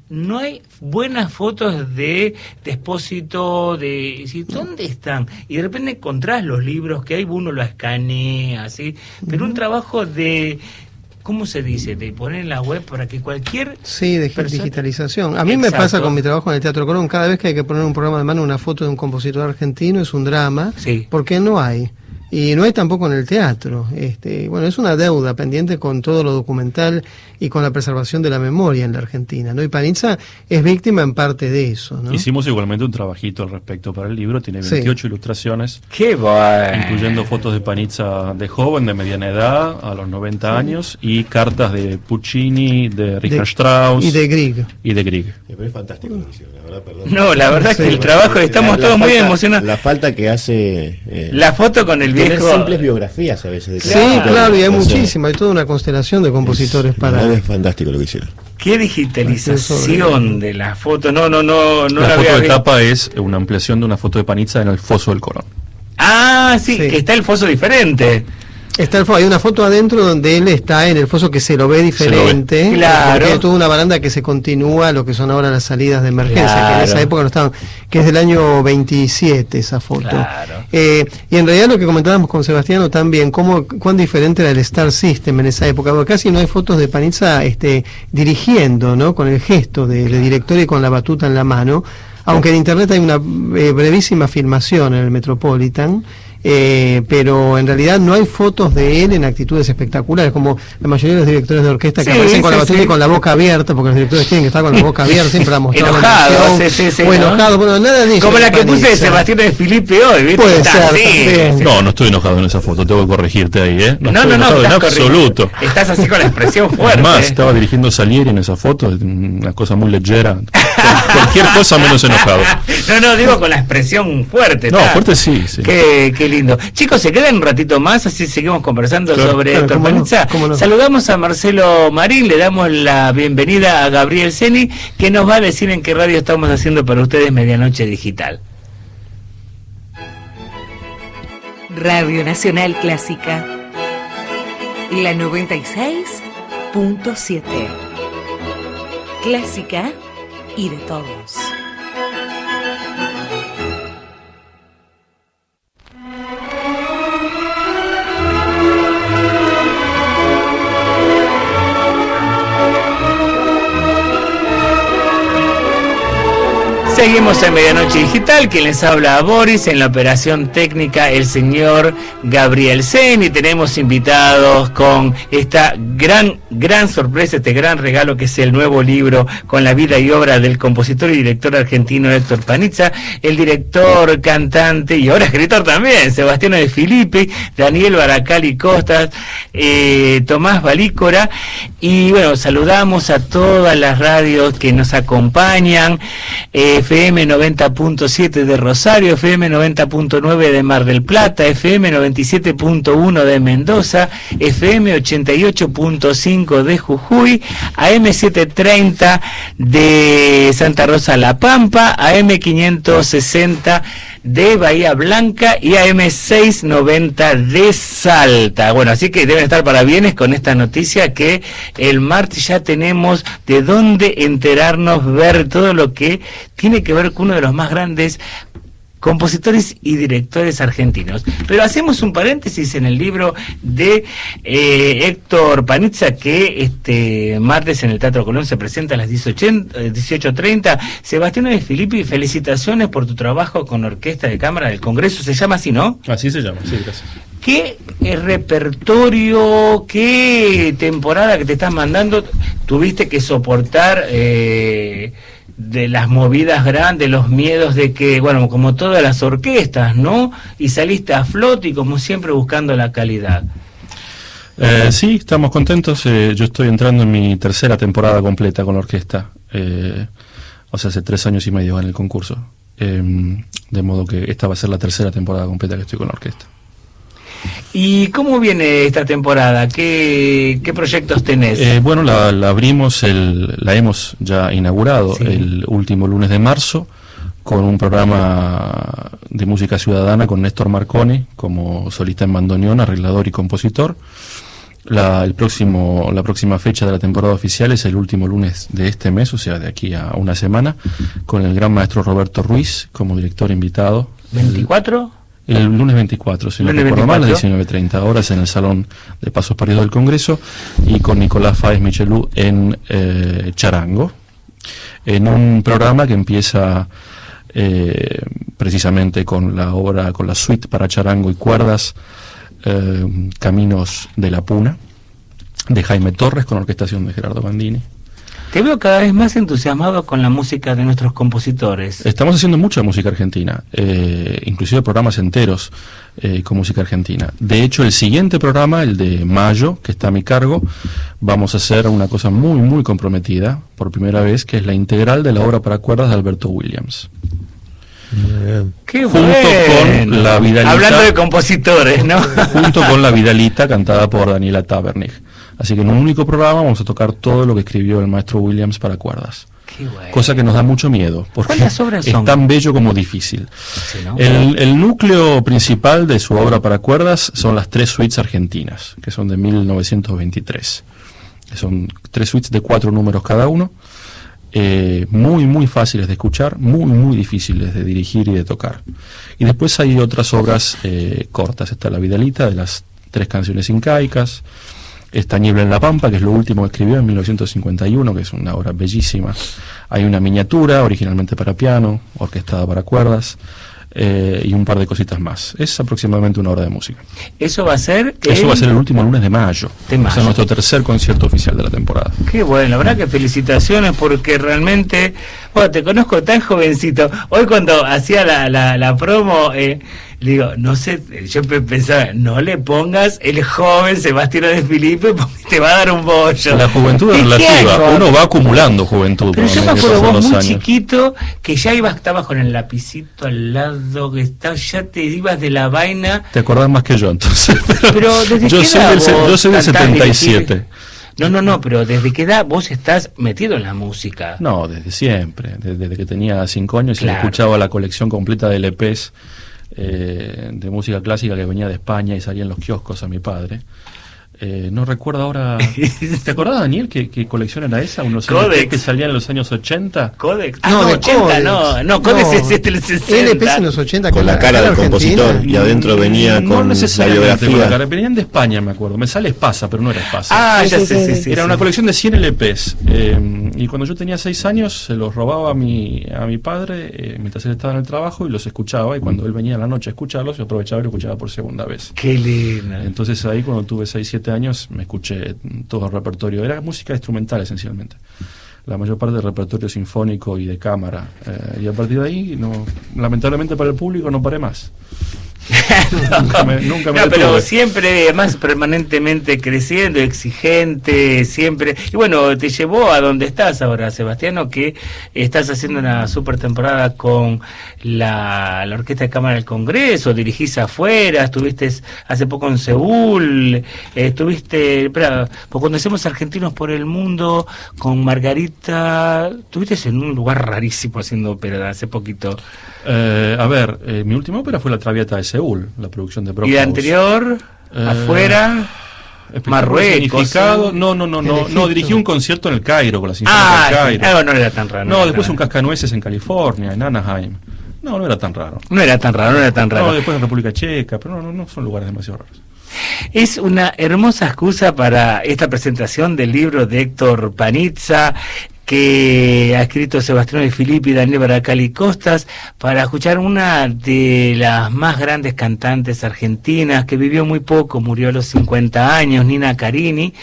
no hay buenas fotos de Espósito, ¿dónde están? Y de repente encontrás los libros que hay, uno lo escanea, ¿sí? Pero un trabajo de... ¿Cómo se dice? De poner en la web para que cualquier... Sí, de digitalización. A mí me pasa con mi trabajo en el Teatro Colón. Cada vez que hay que poner un programa de mano, una foto de un compositor argentino, es un drama, sí, porque no hay. Y no hay tampoco en el teatro. Bueno, es una deuda pendiente con todo lo documental y con la preservación de la memoria en la Argentina, ¿no? Y Panizza es víctima en parte de eso, ¿no? Hicimos igualmente un trabajito al respecto para el libro, tiene 28 ilustraciones, ¡qué bueno! Incluyendo fotos de Panizza de joven, de mediana edad, a los 90 años, y cartas de Puccini, de Richard Strauss y de Grieg. Pero es fantástico lo que hicieron, la verdad, perdón. No, la verdad que el trabajo, estamos todos muy emocionados. La falta que hace... la foto con el tener viejo... simples biografías a veces. Sí, claro, y hay muchísima, hay toda una constelación de compositores para... Es fantástico lo que hicieron. Qué digitalización de la foto. No la la foto de visto. tapa es una ampliación de una foto de Panizza en el foso del Colón. Ah, sí, que está el foso diferente. Hay una foto adentro donde él está en el foso que se lo ve diferente. Claro. Porque hay toda una baranda que se continúa lo que son ahora las salidas de emergencia, Claro. que en esa época no estaban, que es del año 27 esa foto. Claro. Y en realidad lo que comentábamos con Sebastiano también, cuán diferente era el Star System en esa época, porque casi no hay fotos de Panizza dirigiendo, ¿no? Con el gesto de director y con la batuta en la mano, aunque en internet hay una brevísima filmación en el Metropolitan. Pero en realidad no hay fotos de él en actitudes espectaculares, como la mayoría de los directores de orquesta que aparecen con la batuta y con la boca abierta, porque los directores tienen que estar con la boca abierta, siempre la mostrado enojado, o enojado, bueno, nada de eso. Como la que puse de Sebastián De Filippi hoy, ¿viste? Puede Está ser, así. también. No estoy enojado en esa foto, tengo que corregirte ahí, ¿eh? No, estoy enojado en estás absoluto. corrigiendo. Estás así con la expresión fuerte. Además, estaba dirigiendo Salieri en esa foto, una cosa muy leyera. Cualquier cosa menos enojado. No, digo con la expresión fuerte. No, ¿tá? fuerte sí. Qué lindo. Chicos, se quedan un ratito más, así seguimos conversando sobre Héctor Panizza. No. Saludamos a Marcelo Marín, le damos la bienvenida a Gabriel Ceni, que nos va a decir en qué radio estamos haciendo para ustedes Medianoche Digital. Radio Nacional Clásica, la 96.7. Clásica y de todos. Seguimos en Medianoche Digital, quien les habla a Boris, en la operación técnica el señor Gabriel Ceni. Tenemos invitados con esta gran sorpresa, este gran regalo que es el nuevo libro con la vida y obra del compositor y director argentino Héctor Panizza, el director, cantante y ahora escritor también, Sebastiano De Filippi, Daniel Baracali-Costas, Tomás Valícora, y bueno, saludamos a todas las radios que nos acompañan, FM 90.7 de Rosario, FM 90.9 de Mar del Plata, FM 97.1 de Mendoza, FM 88.5 de Jujuy, AM 730 de Santa Rosa La Pampa, AM 560 de Bahía Blanca y AM 690 de Salta. Bueno, así que deben estar parabienes con esta noticia que el martes ya tenemos de dónde enterarnos, ver todo lo que tiene que ver con uno de los más grandes compositores y directores argentinos. Pero hacemos un paréntesis en el libro de Héctor Panizza, que este martes en el Teatro Colón se presenta a las 18:30. Sebastián de Filippi, felicitaciones por tu trabajo con Orquesta de Cámara del Congreso. Se llama así, ¿no? Así se llama, sí, gracias. ¿Qué repertorio, qué temporada que te estás mandando tuviste que soportar de las movidas grandes, los miedos de que, bueno, como todas las orquestas, ¿no? Y saliste a flote y como siempre buscando la calidad. Sí, estamos contentos. Yo estoy entrando en mi tercera temporada completa con la orquesta. O sea, hace 3 años y medio en el concurso. De modo que esta va a ser la tercera temporada completa que estoy con la orquesta. ¿Y cómo viene esta temporada? ¿Qué proyectos tenés? Bueno, la abrimos, la hemos ya inaugurado, sí, el último lunes de marzo, con un programa de música ciudadana con Néstor Marconi como solista en bandoneón, arreglador y compositor. La próxima fecha de la temporada oficial es el último lunes de este mes, o sea, de aquí a una semana, con el gran maestro Roberto Ruiz como director invitado. ¿24? El lunes 24, si no recuerdo mal, a las 19:30 horas en el Salón de Pasos Paridos del Congreso, y con Nicolás Fáez Michelú en charango, en un programa que empieza precisamente con la suite para charango y cuerdas, Caminos de la Puna, de Jaime Torres, con orquestación de Gerardo Bandini. Te veo cada vez más entusiasmado con la música de nuestros compositores. Estamos haciendo mucha música argentina, inclusive programas enteros con música argentina. De hecho, el siguiente programa, el de mayo, que está a mi cargo, vamos a hacer una cosa muy, muy comprometida, por primera vez, que es la integral de la obra para cuerdas de Alberto Williams. ¡Qué junto bueno! Con la Vidalita, hablando de compositores, ¿no? Junto con la Vidalita, cantada por Daniela Tabernig. Así que en un único programa vamos a tocar todo lo que escribió el maestro Williams para cuerdas. Qué bueno. Cosa que nos da mucho miedo, porque ¿cuántas obras son? Es tan bello como difícil. Sí, ¿no? El núcleo principal de su obra para cuerdas son las 3 suites argentinas, que son de 1923. Son 3 suites de 4 números cada uno, muy, muy fáciles de escuchar, muy, muy difíciles de dirigir y de tocar. Y después hay otras obras cortas. Está la Vidalita, de las 3 canciones incaicas. Está Niebla en la Pampa, que es lo último que escribió en 1951, que es una obra bellísima. Hay una miniatura, originalmente para piano, orquestada para cuerdas, y un par de cositas más. Es aproximadamente 1 hora de música. ¿Eso va a ser? Eso va a ser el último lunes de mayo. O sea, nuestro tercer concierto oficial de la temporada. Qué bueno, la verdad que felicitaciones, porque realmente, bueno, te conozco tan jovencito. Hoy cuando hacía la promo, digo, no sé, yo pensaba, no le pongas el joven Sebastián de Filippi porque te va a dar un bollo. La juventud es relativa, uno va acumulando juventud. Pero yo me acuerdo vos muy chiquito, que ya estabas con el lapicito al lado, que ya te ibas de la vaina. Te acordás más que yo, entonces. Pero ¿desde yo qué soy edad yo soy del 77. No, pero ¿desde qué edad vos estás metido en la música? No, desde siempre, desde que tenía 5 años, claro, y escuchaba la colección completa de LPs de música clásica que venía de España y salía en los kioscos a mi padre. No recuerdo ahora. ¿Te acordás, Daniel, qué colección era esa? Unos LPs que salían en los años 80. Codex. No, 80, Codex. no, Codex es el 60. LPs en los 80 con la cara del compositor, y adentro venía no con la biografía. Venían de España, me acuerdo. Me sale Espasa, pero no era Espasa. Ah, ya sé. Era una colección de 100 LPs. Y cuando yo tenía 6 años, se los robaba a mi padre mientras él estaba en el trabajo, y los escuchaba. Y cuando él venía a la noche a escucharlos, yo aprovechaba y lo escuchaba por segunda vez. Qué lindo. Entonces ahí, cuando tuve 6-7 años, me escuché todo el repertorio. Era música instrumental esencialmente, la mayor parte del repertorio sinfónico y de cámara, y a partir de ahí, lamentablemente para el público, no paré más. Nunca me pero siempre más permanentemente creciendo, exigente, siempre. Y bueno, te llevó a donde estás ahora, Sebastiano, que estás haciendo una super temporada con la Orquesta de Cámara del Congreso, dirigís afuera, estuviste hace poco en Seúl, porque cuando hacemos Argentinos por el Mundo con Margarita, estuviste en un lugar rarísimo haciendo ópera hace poquito. Mi última ópera fue La Traviata de Seúl, la producción de Brockhaus. ¿Y la anterior? ¿Afuera? Marruecos. No, dirigí un concierto en el Cairo con la Sinfónica del Cairo. No era tan raro. No, después un Cascanueces en California, en Anaheim. No, no era tan raro. No era tan raro, no era tan raro. No, después en República Checa, pero no son lugares demasiado raros. Es una hermosa excusa para esta presentación del libro de Héctor Panizza, que ha escrito Sebastián de Filippi, Daniel Baracali Costas, para escuchar una de las más grandes cantantes argentinas, que vivió muy poco, murió a los 50 años, Nina Carini,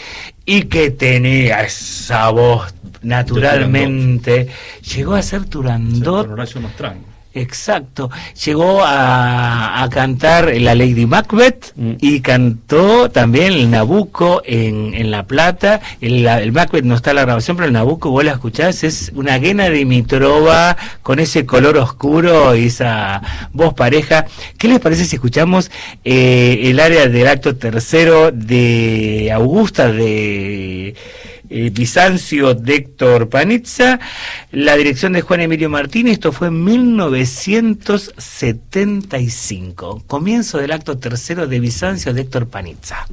y que tenía esa voz naturalmente. Llegó a ser Turandot. Con Horacio Mastrangelo. Exacto, llegó a cantar la Lady Macbeth y cantó también el Nabucco en La Plata. El Macbeth no está en la grabación, pero el Nabucco vos la escuchás, es una Guena Dimitrova con ese color oscuro y esa voz pareja. ¿Qué les parece si escuchamos el área del acto tercero de Augusta de Bizancio de Héctor Panizza, la dirección de Juan Emilio Martínez? Esto fue en 1975, comienzo del acto tercero de Bizancio de Héctor Panizza.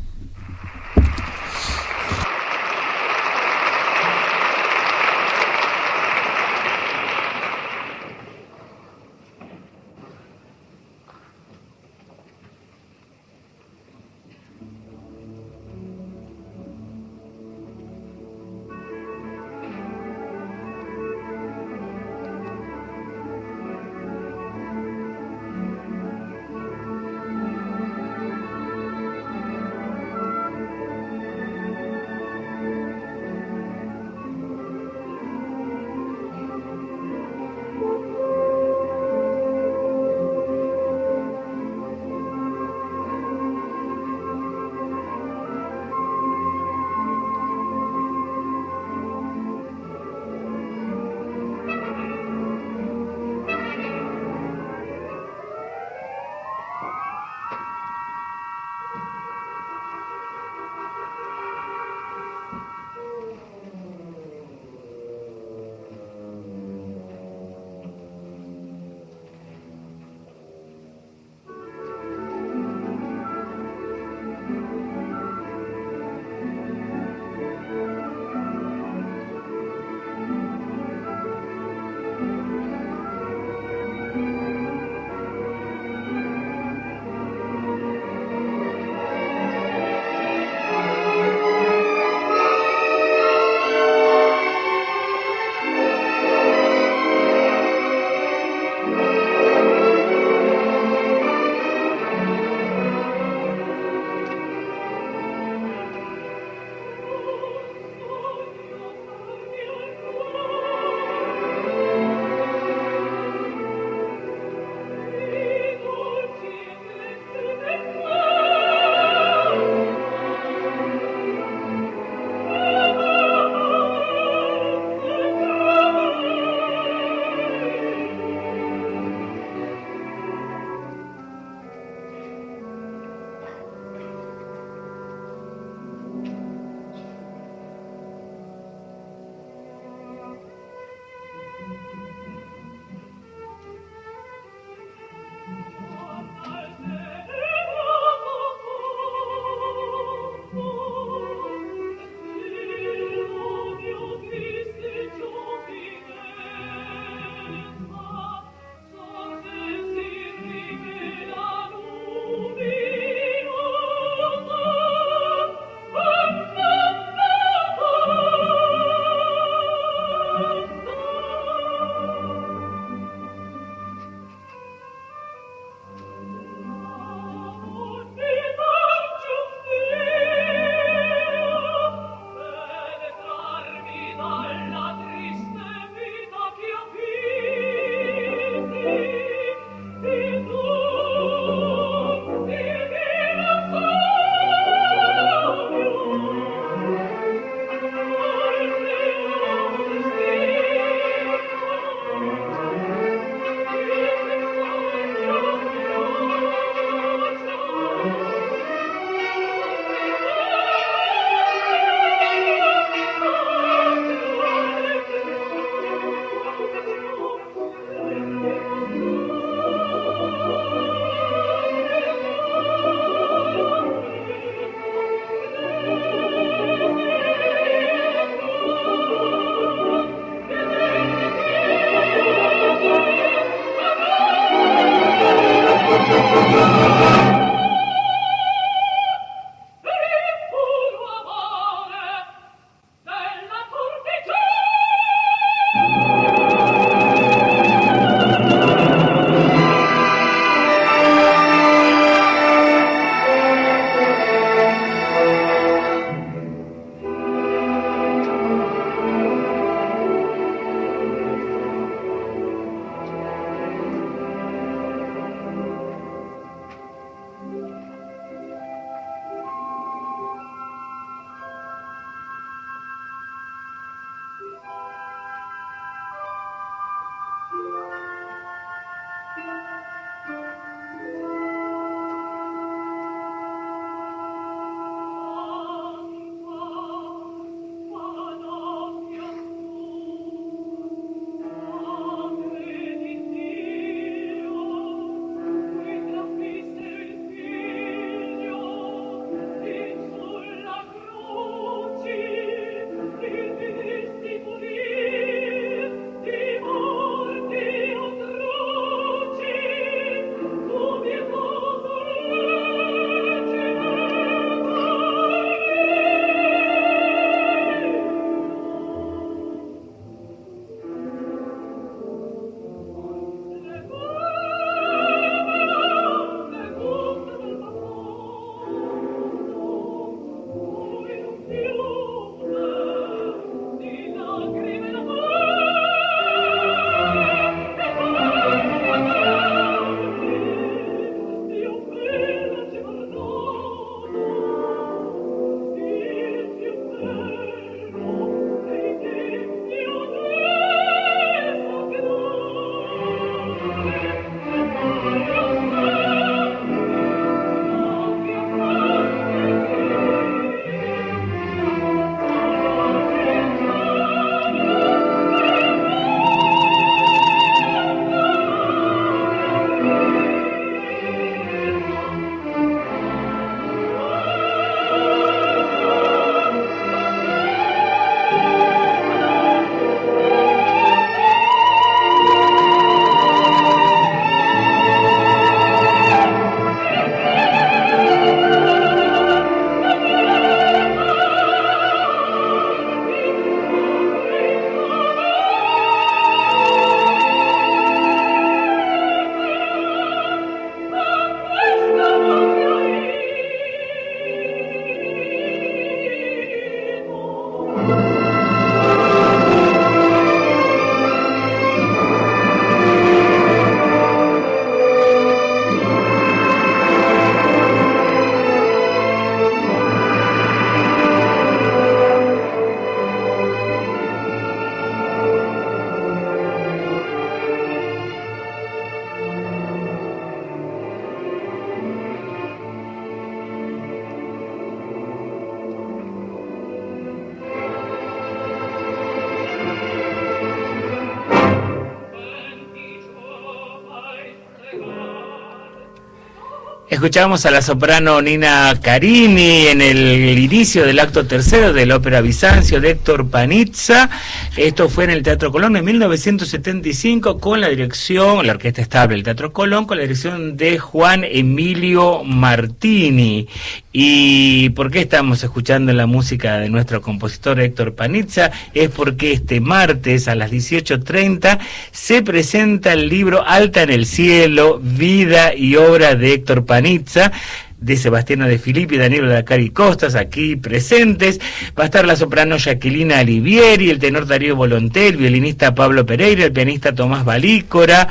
Escuchábamos a la soprano Nina Carini en el inicio del acto tercero de la ópera Bizancio de Héctor Panizza. Esto fue en el Teatro Colón en 1975 con la dirección, la orquesta estable del Teatro Colón, con la dirección de Juan Emilio Martini. ¿Y por qué estamos escuchando la música de nuestro compositor Héctor Panizza? Es porque este martes a las 18:30 se presenta el libro Alta en el Cielo, vida y obra de Héctor Panizza, de Sebastiano De Filippi y Daniel Dacari Costas, aquí presentes. Va a estar la soprano Jacqueline Alivieri, el tenor Darío Volonté, el violinista Pablo Pereira, el pianista Tomás Balícora.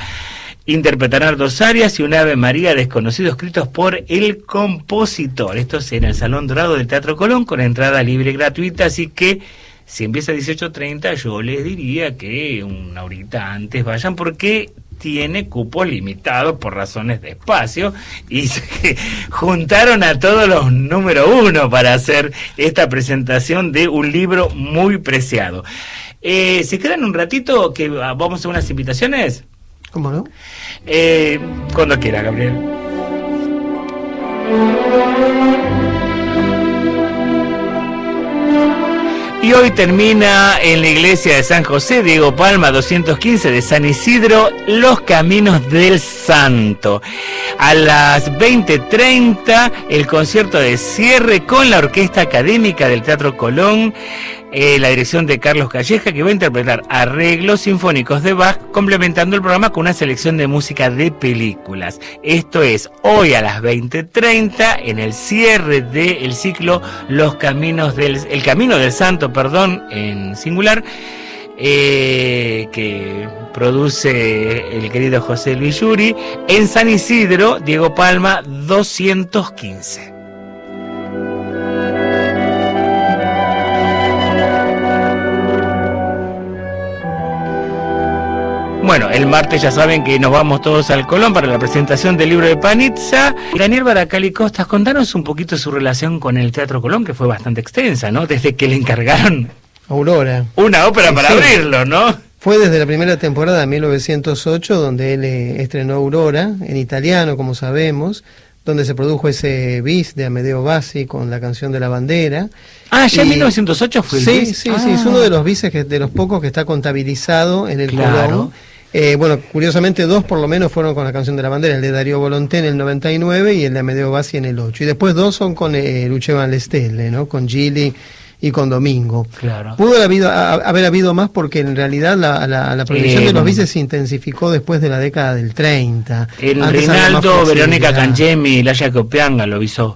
Interpretarán dos arias y un Ave María desconocido escritos por el compositor. Esto es en el Salón Dorado del Teatro Colón con entrada libre y gratuita, así que si empieza a 18:30 yo les diría que una horita antes vayan porque tiene cupo limitado por razones de espacio y se juntaron a todos los número uno para hacer esta presentación de un libro muy preciado. ¿Se quedan un ratito que vamos a unas invitaciones? ¿Cómo no? Cuando quiera, Gabriel. Y hoy termina en la iglesia de San José, Diego Palma 215 de San Isidro, Los Caminos del Santo. A las 20:30 el concierto de cierre con la Orquesta Académica del Teatro Colón, la dirección de Carlos Calleja, que va a interpretar arreglos sinfónicos de Bach, complementando el programa con una selección de música de películas. Esto es hoy a las 20:30 en el cierre del ciclo El Camino del Santo, en singular, que produce el querido José Luis Yuri, en San Isidro, Diego Palma 215. Bueno, el martes ya saben que nos vamos todos al Colón para la presentación del libro de Panizza. Daniel Baracali Costas, contanos un poquito su relación con el Teatro Colón, que fue bastante extensa, ¿no? Desde que le encargaron Aurora. una ópera para abrirlo, ¿no? Fue desde la primera temporada de 1908, donde él estrenó Aurora, en italiano, como sabemos, donde se produjo ese bis de Amedeo Bassi con la canción de la bandera. Ah, ya en 1908 fue el bis. Sí, es uno de los bises, de los pocos que está contabilizado en el Claro. Colón. Bueno, curiosamente 2 por lo menos fueron con la canción de la bandera, el de Darío Volonté en el 99 y el de Amedeo Bassi en el 8. Y después 2 son con Lucio Van Stelle, ¿no? Con Gili y con Domingo. Claro. Pudo haber habido más porque en realidad la proyección de los bises se intensificó después de la década del 30. El Antes había más Rinaldo, Verónica flexibilidad. Cangemi, Laia Copianga lo visó.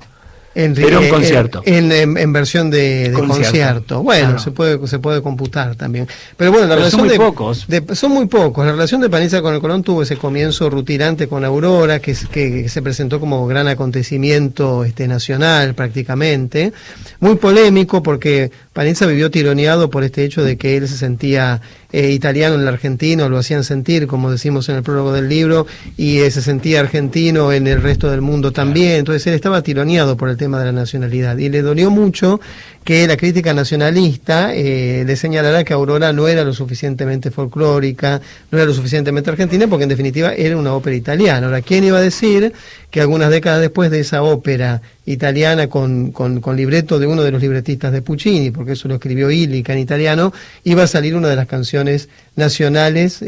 Era un concierto. En versión de concierto. Bueno, Claro. se puede computar también. Pero bueno, la Pero son relación muy pocos. son muy pocos. La relación de Panizza con el Colón tuvo ese comienzo rutilante con Aurora, que se presentó como gran acontecimiento nacional prácticamente. Muy polémico porque Panizza vivió tironeado por este hecho de que él se sentía italiano en la Argentina, lo hacían sentir, como decimos en el prólogo del libro, y se sentía argentino en el resto del mundo también. Entonces él estaba tironeado por el tema de la nacionalidad y le dolió mucho que la crítica nacionalista le señalara que Aurora no era lo suficientemente folclórica, no era lo suficientemente argentina, porque en definitiva era una ópera italiana. Ahora, ¿quién iba a decir que algunas décadas después de esa ópera italiana con libreto de uno de los libretistas de Puccini, porque eso lo escribió Illica en italiano, iba a salir una de las canciones nacionales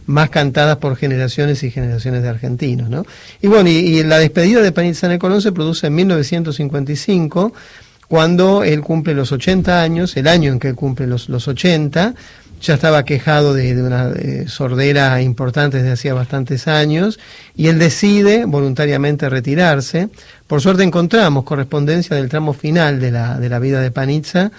más cantadas por generaciones y generaciones de argentinos, ¿no? Y bueno, y la despedida de Panizza en el Colón se produce en 1955, cuando él cumple los 80 años, el año en que él cumple los 80, ya estaba quejado de una sordera importante desde hacía bastantes años, y él decide voluntariamente retirarse. Por suerte encontramos correspondencia del tramo final de la vida de Panizza,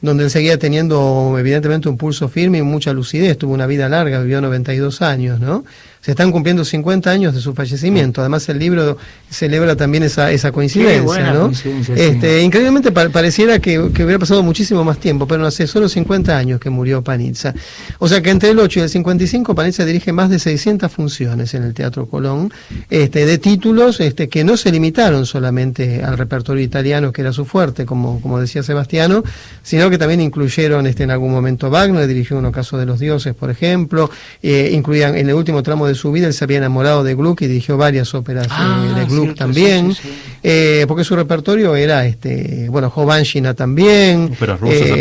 donde él seguía teniendo evidentemente un pulso firme y mucha lucidez, tuvo una vida larga, vivió 92 años, ¿no? Se están cumpliendo 50 años de su fallecimiento. Además el libro celebra también esa coincidencia, Qué buena ¿no? coincidencia, sí. Increíblemente pareciera que hubiera pasado muchísimo más tiempo, pero no hace solo 50 años que murió Panizza. O sea que entre el 8 y el 55 Panizza dirige más de 600 funciones en el Teatro Colón, de títulos que no se limitaron solamente al repertorio italiano, que era su fuerte, como decía Sebastiano, sino que también incluyeron en algún momento Wagner, dirigió Un ocaso de los dioses, por ejemplo, incluían en el último tramo de su vida, él se había enamorado de Gluck y dirigió varias óperas de Gluck, cierto, también, sí. Porque su repertorio era, Jovanshina también,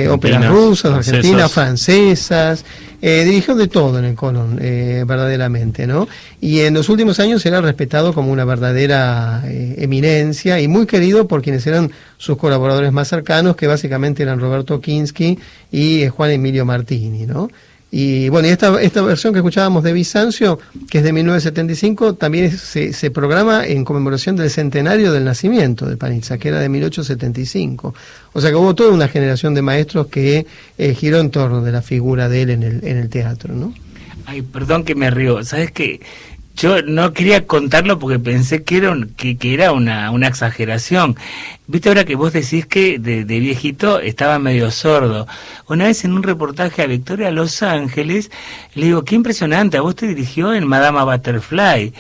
óperas rusas, argentinas, francesas, dirigió de todo en el Colón, verdaderamente, ¿no? Y en los últimos años era respetado como una verdadera eminencia y muy querido por quienes eran sus colaboradores más cercanos, que básicamente eran Roberto Kinski y Juan Emilio Martini, ¿no? Y bueno, y esta versión que escuchábamos de Bizancio, que es de 1975, también se programa en conmemoración del centenario del nacimiento de Panizza, que era de 1875. O sea que hubo toda una generación de maestros que giró en torno de la figura de él en el teatro, ¿no? Ay, perdón que me río. ¿Sabes qué? Yo no quería contarlo porque pensé que era una exageración. Viste, ahora que vos decís que de viejito estaba medio sordo. Una vez en un reportaje a Victoria Los Ángeles, le digo, qué impresionante, a vos te dirigió en Madama Butterfly.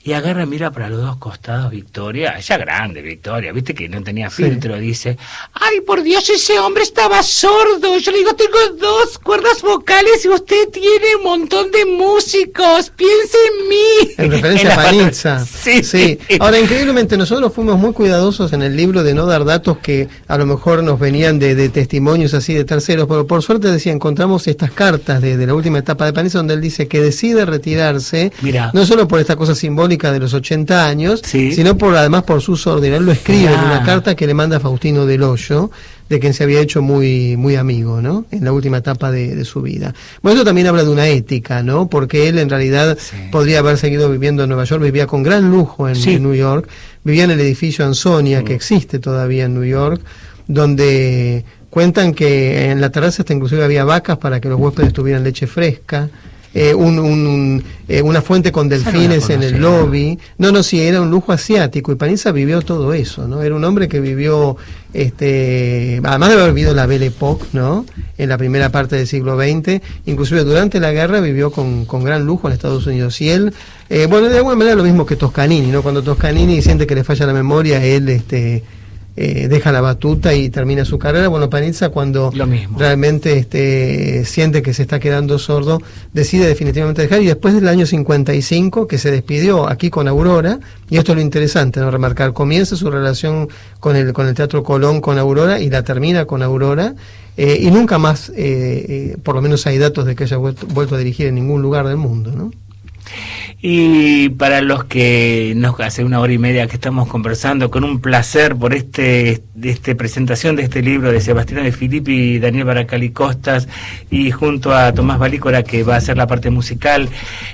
Y agarra, mira para los dos costados Victoria, ya grande Victoria, viste que no tenía filtro, sí. Dice, ay por Dios, ese hombre estaba sordo. Yo le digo, tengo 2 cuerdas vocales y usted tiene un montón de músicos, piense en mí. En referencia a Panizza. Sí. Ahora, increíblemente, nosotros fuimos muy cuidadosos en el libro de no dar datos que a lo mejor nos venían de testimonios así de terceros, pero por suerte decía, encontramos estas cartas de la última etapa de Panizza, donde él dice que decide retirarse, Mirá. No solo por esta cosa simbólica de los 80 años, sí. Sino además por su sordera. Él lo escribe en una carta que le manda a Faustino Del Hoyo, de quien se había hecho muy, muy amigo, ¿no? En la última etapa de su vida. Bueno, eso también habla de una ética, ¿no? Porque él en realidad podría haber seguido viviendo en Nueva York, vivía con gran lujo en New York, vivía en el edificio Ansonia, que existe todavía en New York, donde cuentan que en la terraza hasta inclusive había vacas para que los huéspedes tuvieran leche fresca. una fuente con delfines en el lobby. No, sí, era un lujo asiático, y Panizza vivió todo eso, ¿no? Era un hombre que vivió, además de haber vivido la Belle Époque, ¿no? En la primera parte del siglo XX, inclusive durante la guerra vivió con gran lujo en Estados Unidos. Y él, bueno, de alguna manera lo mismo que Toscanini, ¿no? Cuando Toscanini siente que le falla la memoria, él deja la batuta y termina su carrera. Bueno, Panizza, cuando realmente siente que se está quedando sordo, decide definitivamente dejar, y después del año 55, que se despidió aquí con Aurora, y esto es lo interesante, ¿no? Remarcar, comienza su relación con el Teatro Colón, con Aurora, y la termina con Aurora, y nunca más, por lo menos hay datos de que haya vuelto a dirigir en ningún lugar del mundo, ¿no? Y para los que nos hace 1 hora y media que estamos conversando, con un placer por presentación de este libro de Sebastiano De Filippi y Daniel Baracali Costas, y junto a Tomás Valícora, que va a hacer la parte musical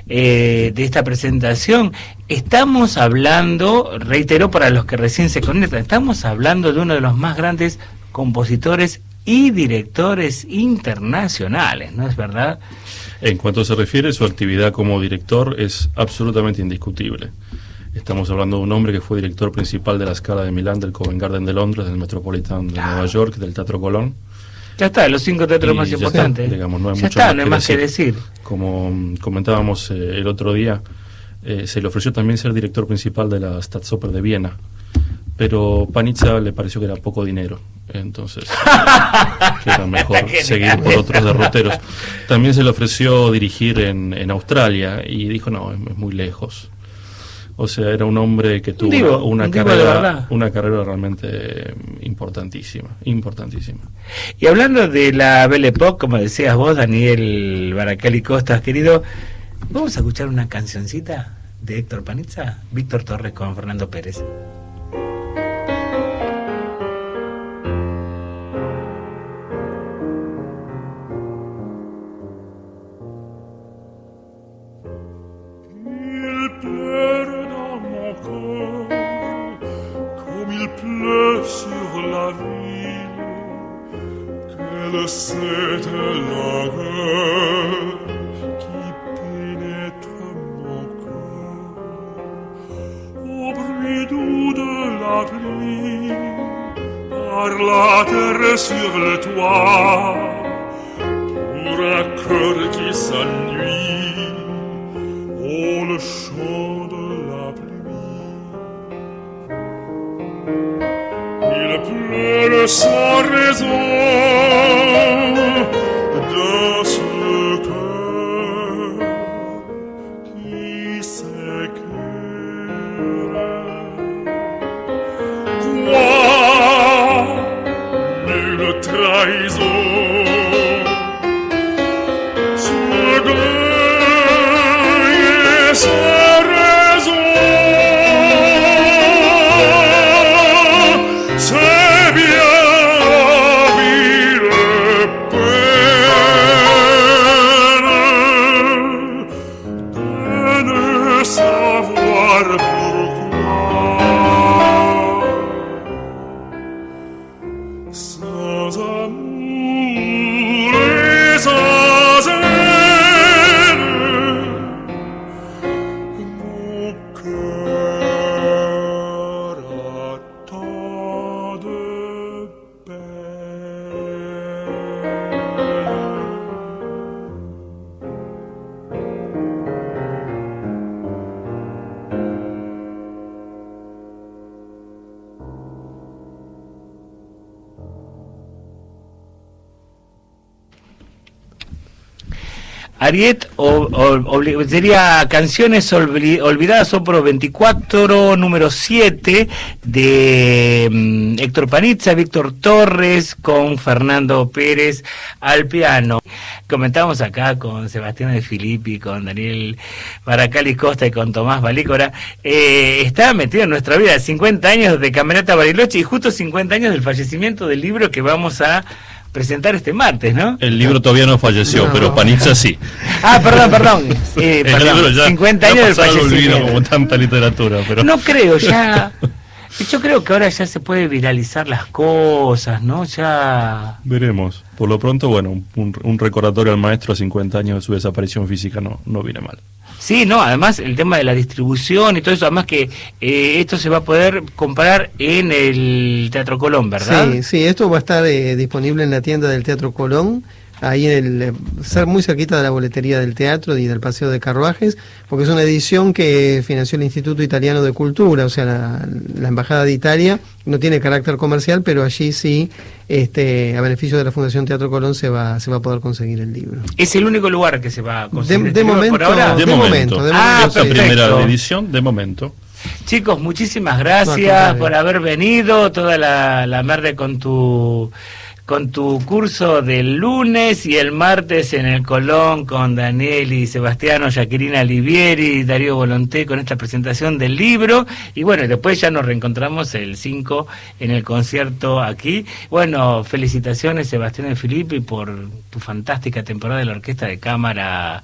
de esta presentación, estamos hablando, reitero para los que recién se conectan, estamos hablando de uno de los más grandes compositores y directores internacionales, ¿no es verdad? En cuanto se refiere, su actividad como director es absolutamente indiscutible. Estamos hablando de un hombre que fue director principal de la Scala de Milán, del Covent Garden de Londres, del Metropolitan de Nueva York, del Teatro Colón. Ya está, los 5 teatros más importantes. Está, digamos, no hay ya mucho está, no hay más que decir. Como comentábamos el otro día, se le ofreció también ser director principal de la Staatsoper de Viena, pero Panizza le pareció que era poco dinero, entonces que era mejor seguir por otros derroteros. También se le ofreció dirigir en Australia y dijo no, es muy lejos. O sea, era un hombre que tuvo una carrera realmente importantísima. Y hablando de la Belle Époque, como decías vos, Daniel Baracali Costas, querido, vamos a escuchar una cancioncita de Héctor Panizza, Víctor Torres con Fernando Pérez. Sur le toit pour un cœur qui s'ennuie au le chant de la pluie. Il pleure sans raison dans ce cœur qui s'écœure. Trahison, ce deuil et sa raison, c'est bien la ville peine de ne savoir pourquoi. Sans amour et sans haine, mon cœur a tant de peine. Ariet sería Canciones Olvidadas, Opro 24, número 7, de Héctor Panizza, Víctor Torres, con Fernando Pérez al piano. Comentábamos acá con Sebastiano De Filippi, con Daniel Baracali Costa y con Tomás Valícora. Estaba metido en nuestra vida 50 años de Camerata Bariloche y justo 50 años del fallecimiento del libro que vamos a presentar este martes, ¿no? El libro todavía no falleció, pero Panizza sí. Perdón. Libro ya 50 años del fallecimiento. Olvido, como tanta literatura, pero no creo, ya. Yo creo que ahora ya se puede viralizar las cosas, ¿no? Ya veremos. Por lo pronto, bueno, un recordatorio al maestro a 50 años de su desaparición física no viene mal. Sí, no, además el tema de la distribución y todo eso, además que esto se va a poder comprar en el Teatro Colón, ¿verdad? Sí, esto va a estar disponible en la tienda del Teatro Colón, ahí muy cerquita de la boletería del teatro y del Paseo de Carruajes, porque es una edición que financió el Instituto Italiano de Cultura, o sea, la Embajada de Italia. No tiene carácter comercial, pero allí sí, a beneficio de la Fundación Teatro Colón se va a poder conseguir el libro. ¿Es el único lugar que se va a conseguir de momento, por ahora? De momento. Ah, esta primera edición, de momento. Chicos, muchísimas gracias por haber venido, toda la merda con tu curso del lunes y el martes en el Colón con Daniel y Sebastiano, Jacqueline Alivieri, Darío Volonté con esta presentación del libro. Y bueno, después ya nos reencontramos el 5 en el concierto aquí. Bueno, felicitaciones Sebastián y Filippi por tu fantástica temporada de la Orquesta de Cámara.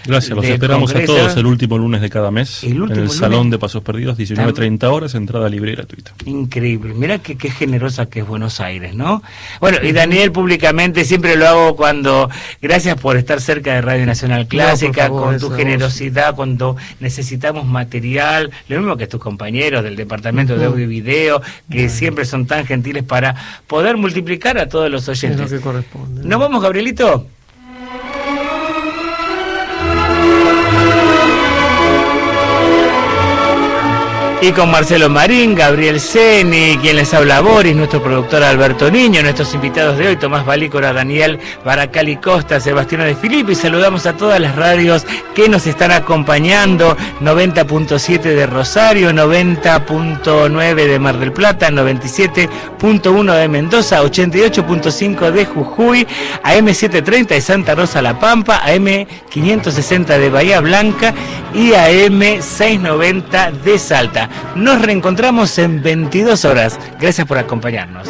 Gracias, los esperamos a todos el último lunes de cada mes en el Salón de Pasos Perdidos, 19:30 horas, entrada libre y gratuita. Increíble, mira qué generosa que es Buenos Aires, ¿no? Bueno, y Daniel, públicamente siempre lo hago gracias por estar cerca de Radio Nacional Clásica, no, favor, con tu generosidad, cuando necesitamos material, lo mismo que tus compañeros del Departamento de Audio y Video, que siempre son tan gentiles para poder multiplicar a todos los oyentes. Es lo que corresponde. ¿Nos vamos, Gabrielito? Y con Marcelo Marín, Gabriel Ceni, quien les habla Boris, nuestro productor Alberto Niño, nuestros invitados de hoy, Tomás Balícora, Daniel Baracali Costa, Sebastián de Filippi. Saludamos a todas las radios que nos están acompañando, 90.7 de Rosario, 90.9 de Mar del Plata, 97.1 de Mendoza, 88.5 de Jujuy, AM730 de Santa Rosa La Pampa, AM560 de Bahía Blanca y AM690 de Salta. Nos reencontramos en 22 horas. Gracias por acompañarnos.